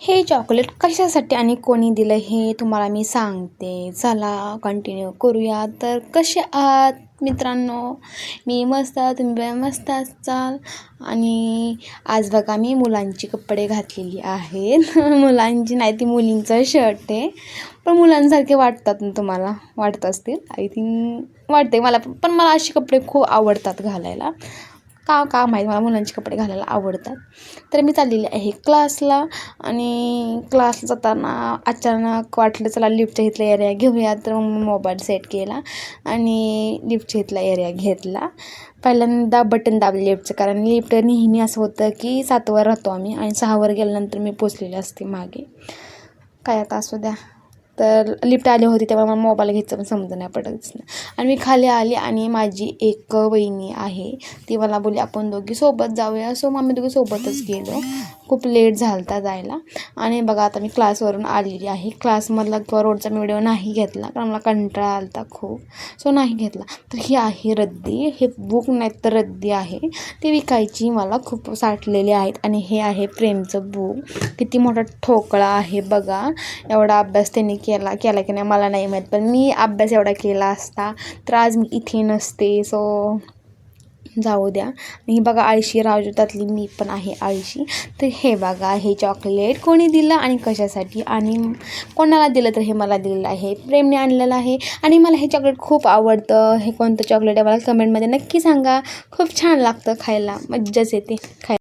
हे चॉकलेट कशासाठी आणि कोणी दिलं हे तुम्हाला मी सांगते. चला कंटिन्यू करूया. तर कसे आहात मित्रांनो? मी मस्त, तुम्ही पण मस्त असाल. आणि आज बघा मी मुलांची कपडे घातलेली आहेत. मुलांची नाही, ती मुलींचं शर्ट आहे, पण मुलांसारखे वाटतात ना तुम्हाला? वाटत असतील आय थिंक, वाटते मला पण मला असे कपडे खूप आवडतात घालायला. का माहीत, मला मुलांचे कपडे घालायला आवडतात. तर मी चाललेली आहे क्लासला, आणि क्लासला जाताना अचानक वाटलं चला लिफ्टच्या इथला एरिया घेऊया. तर मग मोबाईल सेट केला आणि लिफ्टच्या इथला एरिया घेतला. पहिल्यांदा बटन दाबले लिफ्टचं, कारण लिफ्ट नेहमी असं होतं की 7वर राहतो आम्ही आणि 6वर गेल्यानंतर मी पोचलेले असते मागे. काय आता असू द्या. तर लिफ्ट आली होती तेव्हा मला मोबाईल घ्यायचं पण समजून नाही पडायचं. आणि मी खाली आली आणि माझी एक वहिनी आहे, ती मला बोलली आपण दोघी सोबत जाऊया. सो आम्ही दोघी सोबतच गेलो. खूप लेट झाला जायला. आणि बघा आता मी क्लासवरून आलेली आहे. क्लासमधला किंवा रोडचा मी व्हिडिओ नाही घेतला, कारण मला कंटाळा आला होता खूप, सो नाही घेतला. तर ही आहे रद्दी. हे बुक नाही तर रद्दी आहे, ती विकायची मला खूप साठलेली आहेत. आणि हे आहे प्रेमचं बुक. किती मोठा ठोकळा आहे बघा. एवढा अभ्यास त्यांनी केला की नाही मला नाही माहीत, पण मी अभ्यास एवढा केला असता तर आज मी इथे नसते. सो जाऊ द्या. आणि बघा आळशी राजूतातली मी पण आहे आळशी. तर हे बघा, हे चॉकलेट कोणी दिलं आणि कशासाठी आणि कोणाला दिलं, तर हे मला दिलेलं आहे, प्रेमने आणलेलं आहे. आणि मला हे चॉकलेट खूप आवडतं. हे कोणतं चॉकलेट आहे मला कमेंटमध्ये नक्की सांगा. खूप छान लागतं खायला, मज्जाच येते खायला.